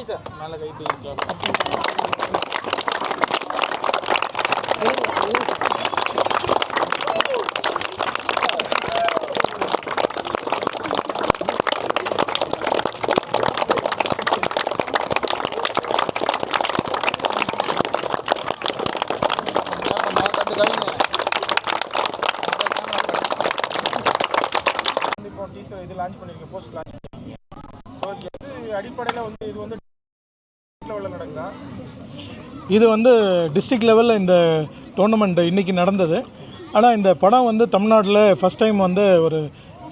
Sir மேலே கை இப்போ teaser இது லான்ச் பண்ணியிருக்கேன், போஸ்ட் லான்ச் பண்ணியிருக்கீங்க. ஸோ எது அடிப்படையில் வந்து இது வந்து லெவலில் நடக்குதா? இது வந்து டிஸ்ட்ரிக்ட் லெவலில் இந்த டோர்னமெண்ட் இன்றைக்கி நடந்தது. ஆனால் இந்த படம் வந்து தமிழ்நாட்டில் ஃபஸ்ட் டைம் வந்து ஒரு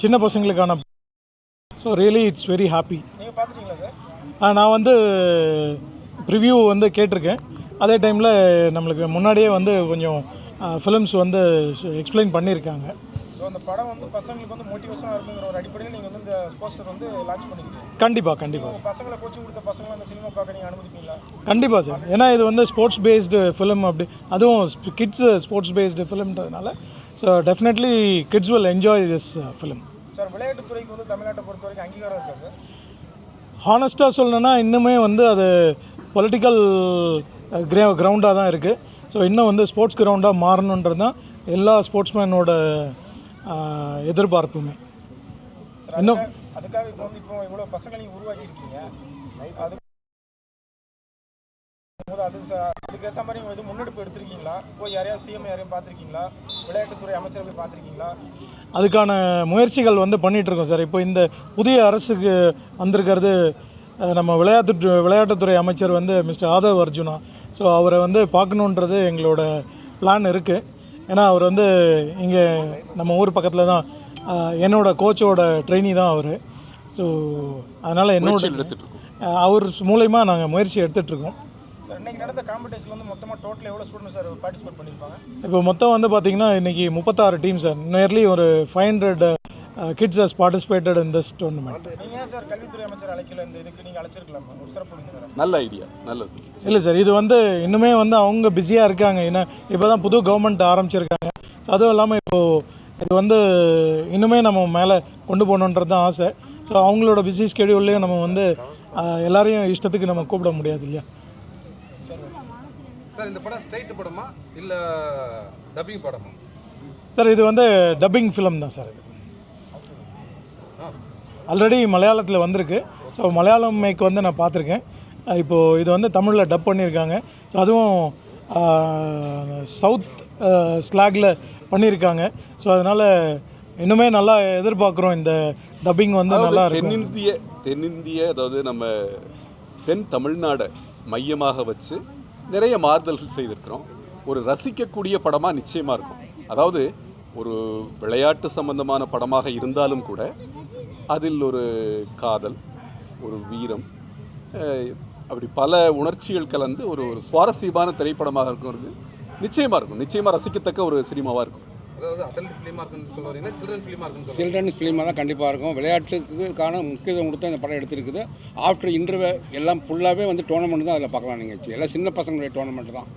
சின்ன பசங்களுக்கான. So really it's very happy. நீங்கள் பார்த்துட்டீங்களா சார்? நான் வந்து ப்ரிவ்யூ வந்து கேட்டிருக்கேன். அதே டைமில் நம்மளுக்கு முன்னாடியே வந்து கொஞ்சம் ஃபிலிம்ஸ் வந்து எக்ஸ்பிளைன் பண்ணியிருக்காங்க. ஸோ அந்த படம் வந்து பசங்களுக்கு வந்து மோட்டிவேஷனாக இருக்குங்கிற ஒரு அடிப்படையில் நீங்கள் வந்து இந்த போஸ்டர் வந்து லான்ச் பண்ணிக்கிறீங்க. கண்டிப்பாக பசங்களை கோச்சிங் கொடுத்த பசங்களை அந்த சினிமா பார்க்க நீங்கள் அனுமதிப்பீங்களா? கண்டிப்பாக சார். ஏன்னா இது வந்து ஸ்போர்ட்ஸ் பேஸ்டு ஃபிலிம், அப்படி அதுவும் கிட்ஸ் ஸ்போர்ட்ஸ் பேஸ்டு ஃபிலிம்ன்றதுனால so definitely kids will enjoy this film. Sir விளையாட்டுத்துறைக்கு வந்து தமிழ்நாட்டை பொறுத்த வரைக்கும் அங்கீகாரம் இருக்கா சார்? ஹானஸ்ட்டாக சொல்லணுன்னா இன்னுமே வந்து அது பொலிட்டிக்கல் கிரவுண்டாக தான் இருக்குது. ஸோ இன்னும் வந்து ஸ்போர்ட்ஸ் கிரவுண்டாக மாறணுன்றது தான் எல்லா ஸ்போர்ட்ஸ்மேனோட எதிர்பார்ப்புமே. இன்னும் அதுக்காக இப்போ இவ்வளோ பசங்களை நீங்கள் உருவாக்கியிருக்கீங்க, அதுக்கேற்ற மாதிரி இது முன்னெடுப்பு எடுத்திருக்கீங்களா? போய் யாரையாவது சிஎம் யாரையும் பார்த்துருக்கீங்களா? விளையாட்டுத்துறை அமைச்சரை போய் பார்த்துருக்கீங்களா? அதுக்கான முயற்சிகள் வந்து பண்ணிகிட்ருக்கோம் சார். இப்போ இந்த புதிய அரசுக்கு வந்திருக்கிறது நம்ம விளையாட்டுத்துறை அமைச்சர் வந்து மிஸ்டர் ஆதவ் அர்ஜுனா. ஸோ அவரை வந்து பார்க்கணுன்றது எங்களோட பிளான் இருக்குது. ஏன்னா அவர் வந்து இங்கே நம்ம ஊர் பக்கத்தில் தான் என்னோடய கோச்சோட ட்ரெயினி தான் அவர். ஸோ அதனால் அவர் மூலயமா நாங்கள் முயற்சி எடுத்துகிட்ருக்கோம். சார் இன்றைக்கி நடந்த காம்படிஷனில் வந்து மொத்தமாக டோட்டல் எவ்வளோ ஸ்டூடெண்ட் சார் பார்ட்டிசிபேட் பண்ணியிருப்பாங்க? இப்போ மொத்தம் வந்து பார்த்திங்கன்னா இன்றைக்கி 36 டீம் சார். நியர்லி ஒரு 500 kids has participated in this tournament. நீங்கள் சார் கல்வித்துறை அமைச்சர் அழைக்கல, இந்த இதுக்கு நீங்கள் அழைச்சிருக்கலாம், ஒரு சிறப்பு விருந்தினர். நல்ல ஐடியா, நல்லது. இல்லை சார், இது வந்து இன்னுமே வந்து அவங்க பிஸியாக இருக்காங்க. ஏன்னா இப்போ தான் புது கவர்மெண்ட் ஆரம்பிச்சிருக்காங்க. ஸோ அதுவும் இல்லாமல் இப்போது இது வந்து இன்னுமே நம்ம மேலே கொண்டு போகணுன்றது தான் ஆசை. ஸோ அவங்களோட பிஸி ஸ்கெடியூல்லையும் நம்ம வந்து எல்லாரையும் இஷ்டத்துக்கு நம்ம கூப்பிட முடியாது இல்லையா சார்? இந்த படம் ஸ்ட்ரைட் படமா இல்லை டப்பிங் படமா சார்? இது வந்து டப்பிங் ஃபிலிம் தான் சார். இது ஆல்ரெடி மலையாளத்தில் வந்திருக்கு. ஸோ மலையாளம் மேக் வந்து நான் பார்த்துருக்கேன். இப்போது இது வந்து தமிழில் டப் பண்ணியிருக்காங்க. ஸோ அதுவும் சவுத் ஸ்லாகில் பண்ணியிருக்காங்க. ஸோ அதனால் இன்னுமே நல்லா எதிர்பார்க்குறோம். இந்த டப்பிங் வந்து நல்லா தென்னிந்திய அதாவது நம்ம தென் தமிழ்நாடை மையமாக வச்சு நிறைய மாறுதல்கள் செய்திருக்கிறோம். ஒரு ரசிக்கக்கூடிய படமாக நிச்சயமாக இருக்கும். அதாவது ஒரு விளையாட்டு சம்பந்தமான படமாக இருந்தாலும் கூட அதில் ஒரு காதல், ஒரு வீரம், அப்படி பல உணர்ச்சிகள் கலந்து ஒரு சுவாரஸ்யமான திரைப்படமாக இருக்கும். நிச்சயமாக இருக்கும். நிச்சயமாக ரசிக்கத்தக்க ஒரு சினிமாவாக இருக்கும். அதாவது அடல்ட் ஃபிலிமாக இருக்குன்னு சொல்ல வரீங்கன்னா சில்ட்ரன் ஃபிலிமாக இருக்குன்னு சில்ட்ரன்ஸ் ஃபிலிமாக தான் கண்டிப்பாக இருக்கும். விளையாட்டுக்கான முக்கியத்துவம் கொடுத்து இந்த படம் எடுத்துருக்குது. ஆஃப்டர் இன்டர்வே எல்லாம் ஃபுல்லாகவே வந்து டோர்னமெண்ட் தான் அதில் பார்க்கலாம். நீங்கள் எல்லாம் சின்ன பசங்களுடைய டோர்னமெண்ட் தான்.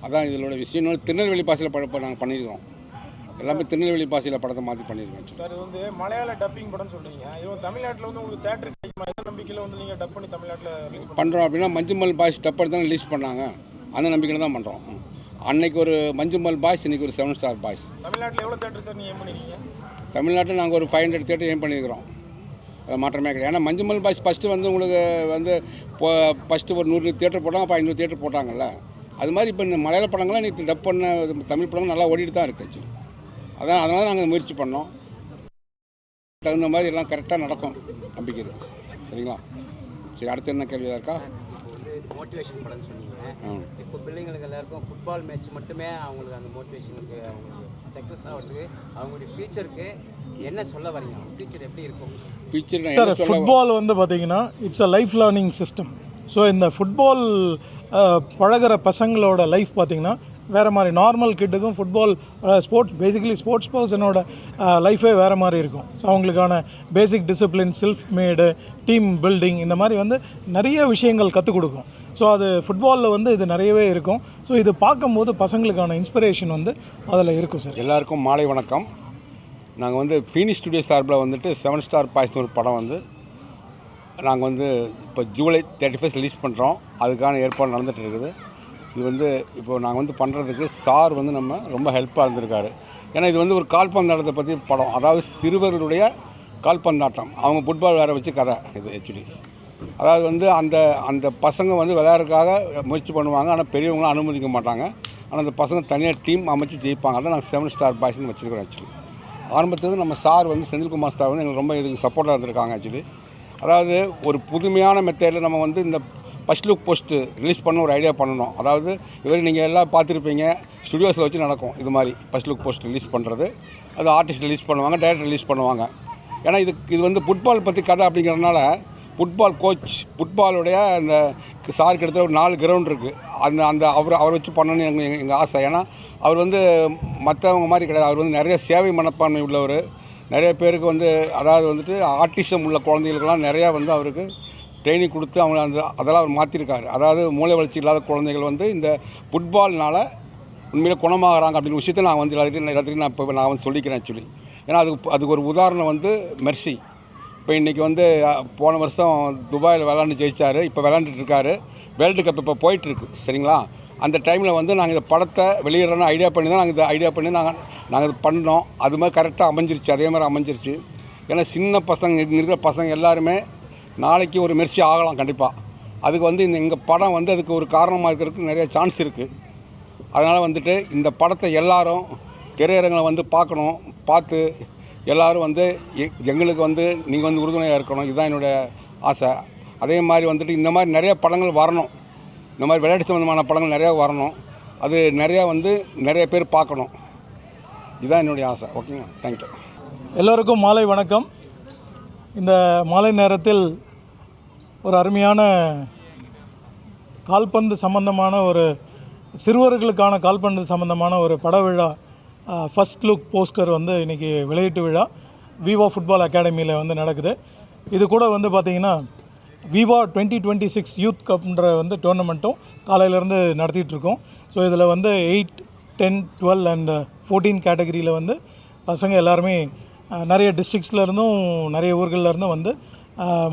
அதான் இதோட விஷயம். இன்னொரு திருநெல்வேலி பாசையில் நாங்கள் பண்ணியிருக்கோம். எல்லாமே திருநெல்வேலி பாசையில் படத்தை மாற்றி பண்ணியிருக்கோம் சார். இது வந்து மலையாள டப்பிங் படம்னு சொல்கிறீங்க. இது தமிழ்நாட்டில் வந்து உங்களுக்கு தேட்டர் கிடைக்குமா? எந்த நம்பிக்கையில் வந்து நீங்கள் டப் பண்ணி தமிழ்நாட்டில் ரிலீஸ் பண்ணுறோம் அப்படின்னா மஞ்சுமல் பாய்ஸ் டப்பர் தான் ரிலீஸ் பண்ணாங்க. அந்த நம்பிக்கையில் தான் பண்ணுறோம். அன்னைக்கு ஒரு மஞ்சுமல் பாய்ஸ், இன்றைக்கி ஒரு 7 ஸ்டார் பாய்ஸ். தமிழ்நாட்டில் எவ்வளோ தேட்டர் சார் நீங்கள் ஏம் பண்ணியிருக்கீங்க? தமிழ்நாட்டில் நாங்கள் ஒரு 500 தேட்டர் ஏம் பண்ணியிருக்கிறோம். மாற்றமே கிடையாது. ஏன்னா மஞ்சுமல் பாய்ஸ் ஃபஸ்ட்டு வந்து உங்களுக்கு வந்து ஃபஸ்ட்டு ஒரு 100 தேட்டர் போட்டாங்க, அப்போ 500 தேட்டர் போட்டாங்கல்ல. அது மாதிரி இப்போ இந்த மலையாள படங்கள்லாம் இன்றைக்கி டப் பண்ண தமிழ் படங்கள் நல்லா ஓடிட்டு தான் இருக்குது. அதனால நாங்கள் முயற்சி பண்ணோம். தகுந்த மாதிரி எல்லாம் கரெக்டாக நடக்கும் நம்பிக்கை இருக்குது. சரிங்களா? சரி, அடுத்து என்ன கேள்வியாக இருக்கா? மோட்டிவேஷன் படம்னு சொன்னீங்க. இப்போ பிள்ளைங்களுக்கு எல்லாருக்கும் ஃபுட்பால் மேட்ச் மட்டுமே அவங்களுக்கு அந்த மோட்டிவேஷனுக்கு அவங்களுக்கு சக்ஸஸ் ஆகிறதுக்கு அவங்களுடைய ஃபியூச்சருக்கு என்ன சொல்ல வரீங்க? ஃபியூச்சர் எப்படி இருக்கும்? ஃபியூச்சர் சார், ஃபுட்பால் வந்து பார்த்தீங்கன்னா it's a life learning system. So இந்த ஃபுட்பால் பழகிற பசங்களோட லைஃப் பார்த்திங்கன்னா வேறு மாதிரி. நார்மல் கிட்டுக்கும் ஃபுட்பால் பேசிக்கலி ஸ்போர்ட்ஸ் பர்சனோட லைஃபே வேறு மாதிரி இருக்கும். ஸோ அவங்களுக்கான பேசிக் டிசிப்ளின், செல்ஃப் மேடு, டீம் பில்டிங், இந்த மாதிரி வந்து நிறைய விஷயங்கள் கற்றுக் கொடுக்கும். ஸோ அது ஃபுட்பாலில் வந்து இது நிறையவே இருக்கும். ஸோ இது பார்க்கும்போது பசங்களுக்கான இன்ஸ்பிரேஷன் வந்து அதில் இருக்கும் சார். எல்லாருக்கும் மாலை வணக்கம். நாங்கள் வந்து ஃபீனிக்ஸ் ஸ்டுடியோ சார்பில் வந்துட்டு 7 ஸ்டார் பாய்ஸ்னு ஒரு படம் வந்து நாங்கள் வந்து இப்போ ஜூலை 31 ரிலீஸ் பண்ணுறோம். அதுக்கான ஏற்பாடு நடந்துகிட்டு இருக்குது. இது வந்து இப்போ நாங்கள் வந்து பண்ணுறதுக்கு சார் வந்து நம்ம ரொம்ப ஹெல்ப்பாக இருந்திருக்காரு. ஏன்னா இது வந்து ஒரு கால்பந்தாட்டத்தை பற்றி படம், அதாவது சிறுவர்களுடைய கால்பந்தாட்டம். அவங்க ஃபுட்பால் வேறு வச்சு கதை இது ஆக்சுவலி. அதாவது வந்து அந்த அந்த பசங்க வந்து விளையாடுறதுக்காக முயற்சி பண்ணுவாங்க, ஆனால் பெரியவங்களாம் அனுமதிக்க மாட்டாங்க. ஆனால் அந்த பசங்க தனியாக டீம் அமைச்சு ஜெயிப்பாங்க. அதான் நாங்கள் 7 ஸ்டார் பாய்ஸ்னு வச்சுருக்கோம் ஆக்சுவலி. ஆரம்பத்துலேருந்து நம்ம சார் வந்து செந்தில்குமார் சார் வந்து எங்களுக்கு ரொம்ப இதுக்கு சப்போர்ட்டாக இருந்திருக்காங்க ஆக்சுவலி. அதாவது ஒரு புதுமையான மெத்தேடில் நம்ம வந்து இந்த ஃபஸ்ட் லுக் போஸ்ட்டு ரிலீஸ் பண்ண ஒரு ஐடியா பண்ணணும். அதாவது நீங்கள் எல்லாம் பார்த்துருப்பீங்க, ஸ்டுடியோஸில் வச்சு நடக்கும் இது மாதிரி ஃபஸ்ட் லுக் போஸ்ட் ரிலீஸ் பண்ணுறது. அது ஆர்டிஸ்ட் ரிலீஸ் பண்ணுவாங்க, டைரக்டர் ரிலீஸ் பண்ணுவாங்க. ஏன்னா இது வந்து ஃபுட்பால் பற்றி கதை அப்படிங்கிறதுனால ஃபுட்பால் கோச், ஃபுட்பாலுடைய அந்த சாருக்கு இடத்துல ஒரு 4 கிரவுண்ட் இருக்குது. அந்த அவரை வச்சு பண்ணணும்னு எங்கள் ஆசை. ஏன்னா அவர் வந்து மற்றவங்க மாதிரி கிடையாது. அவர் வந்து நிறைய சேவை மனப்பான்மை உள்ளவர். நிறைய பேருக்கு வந்து அதாவது வந்துட்டு ஆர்டிசம் உள்ள குழந்தைகளுக்கெல்லாம் நிறையா வந்து அவருக்கு ட்ரைனிங் கொடுத்து அவங்க அதெல்லாம் அவர் மாற்றிருக்காரு. அதாவது மூளை வளர்ச்சி இல்லாத குழந்தைகள் வந்து இந்த ஃபுட்பால்னால் உண்மையிலே குணமாகறாங்க அப்படின்னு விஷயத்தை நான் வந்து எல்லாத்தையும் நான் வந்து சொல்லிக்கிறேன் ஆக்சுவலி. ஏன்னா அதுக்கு ஒரு உதாரணம் வந்து மெர்சி. இப்போ இன்றைக்கி வந்து போன வருஷம் துபாயில் விளாண்டு ஜெயிச்சார். இப்போ விளாண்டுட்டு இருக்காரு. வேர்ல்டு கப் இப்போ போயிட்டுருக்கு சரிங்களா. அந்த டைமில் வந்து நாங்கள் இந்த படத்தை வெளியிடறோன்னு ஐடியா பண்ணி தான் நாங்கள் இதை ஐடியா பண்ணி நாங்கள் இது பண்ணோம். அது மாதிரி கரெக்டாக அமைஞ்சிருச்சு, அதே மாதிரி அமைஞ்சிருச்சு. ஏன்னா சின்ன பசங்க இங்கே இருக்கிற பசங்க எல்லாருமே நாளைக்கு ஒரு மெர்சி ஆகலாம் கண்டிப்பாக. அதுக்கு வந்து எங்கள் படம் வந்து அதுக்கு ஒரு காரணமாக இருக்கிறதுக்கு நிறைய சான்ஸ் இருக்குது. அதனால் வந்துட்டு இந்த படத்தை எல்லாரும் திரையரங்களை வந்து பார்க்கணும். பார்த்து எல்லோரும் வந்து எங்களுக்கு வந்து நீங்கள் வந்து உறுதுணையாக இருக்கணும். இதுதான் என்னுடைய ஆசை. அதே மாதிரி வந்துட்டு இந்த மாதிரி நிறைய படங்கள் வரணும். இந்த மாதிரி விளையாட்டு சம்மந்தமான படங்கள் நிறையா வரணும். அது நிறையா வந்து நிறைய பேர் பார்க்கணும். இதுதான் என்னுடைய ஆசை. ஓகேங்களா, தேங்க்யூ. எல்லோருக்கும் மாலை வணக்கம். இந்த மாலை நேரத்தில் ஒரு அருமையான கால்பந்து சம்பந்தமான ஒரு சிறுவர்களுக்கான கால்பந்து சம்பந்தமான ஒரு பட விழா, ஃபஸ்ட் லுக் போஸ்டர் வந்து இன்றைக்கி வெளியீட்டு விழா விவா ஃபுட்பால் அகாடமியில் வந்து நடக்குது. இது கூட வந்து பார்த்திங்கன்னா விவா 2026 யூத் கப்ன்ற வந்து டோர்னமெண்ட்டும் காலையிலேருந்து நடத்திட்டுருக்கோம். ஸோ இதில் வந்து 8, 10, 12 அண்ட் 14 கேட்டகரியில் வந்து பசங்க எல்லாருமே நிறைய டிஸ்ட்ரிக்ஸ்லேருந்தும் நிறைய ஊர்கள்லேருந்தும் வந்து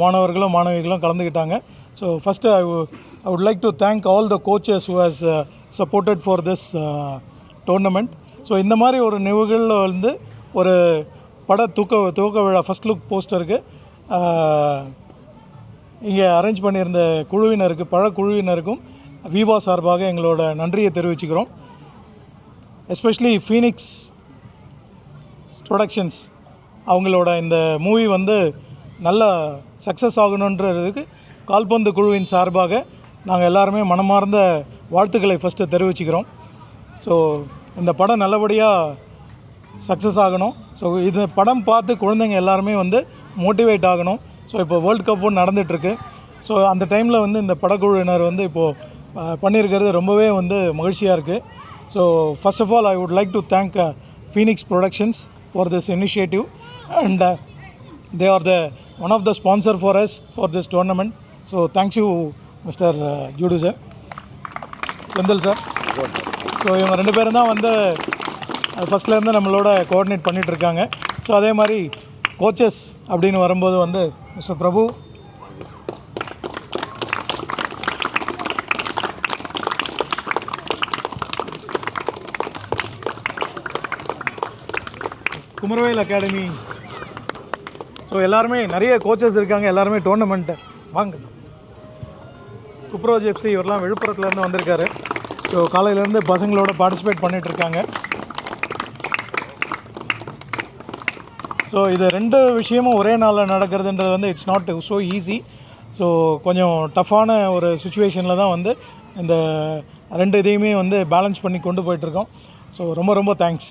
மாணவர்களும் மாணவிகளும் கலந்துக்கிட்டாங்க. So first I would like to thank all the coaches who has supported for this tournament. So இந்த மாதிரி ஒரு நிகழ்வில் வந்து ஒரு பட துவக்க விழா ஃபஸ்ட் லுக் போஸ்டருக்கு இங்கே அரேஞ்ச் பண்ணியிருந்த குழுவினருக்கு, குழுவினருக்கும் விவா சார்பாக எங்களோட நன்றியை தெரிவிச்சுக்கிறோம். எஸ்பெஷலி ஃபீனிக்ஸ் ப்ரொடக்ஷன்ஸ் அவங்களோட இந்த மூவி வந்து நல்ல சக்ஸஸ் ஆகணுன்றதுக்கு கால்பந்து குழுவின் சார்பாக நாங்கள் எல்லாருமே மனமார்ந்த வாழ்த்துக்களை ஃபஸ்ட்டு தெரிவிச்சுக்கிறோம். ஸோ இந்த படம் நல்லபடியாக சக்ஸஸ் ஆகணும். ஸோ இது படம் பார்த்து குழந்தைங்க எல்லாருமே வந்து மோட்டிவேட் ஆகணும். ஸோ இப்போ வேர்ல்டு கப்பும் நடந்துகிட்ருக்கு. ஸோ அந்த டைமில் வந்து இந்த படக்குழுவினர் வந்து இப்போது பண்ணியிருக்கிறது ரொம்பவே வந்து மகிழ்ச்சியாக இருக்குது. So first of all I would like to thank Phoenix Productions for this initiative, and they are one of the sponsor for us for this tournament. So thanks you Mr. Judu sir, Sendil sir. So இவங்க 2 பேரும் தான் வந்து ஃபஸ்ட்லேருந்து நம்மளோட coordinate பண்ணிகிட்டு இருக்காங்க. So அதே மாதிரி கோச்சஸ் அப்படின்னு வரும்போது வந்து மிஸ்டர் பிரபு, குமரவேல் அகாடமி. ஸோ எல்லாருமே நிறைய கோச்சஸ் இருக்காங்க. எல்லாருமே டோர்னமெண்ட்டு வாங்க. குப்ரோஜ் எஃப்சி இவரெல்லாம் விழுப்புரத்துலேருந்து வந்திருக்காரு. ஸோ காலையிலேருந்து பசங்களோட பார்ட்டிசிபேட் பண்ணிகிட்ருக்காங்க. ஸோ இது 2 விஷயமும் ஒரே நாளில் நடக்கிறதுன்றது வந்து it's not so easy. So கொஞ்சம் டஃப்பான ஒரு சுச்சுவேஷனில் தான் வந்து இந்த 2 இதையுமே வந்து பேலன்ஸ் பண்ணி கொண்டு போயிட்டுருக்கோம். ஸோ ரொம்ப ரொம்ப தேங்க்ஸ்.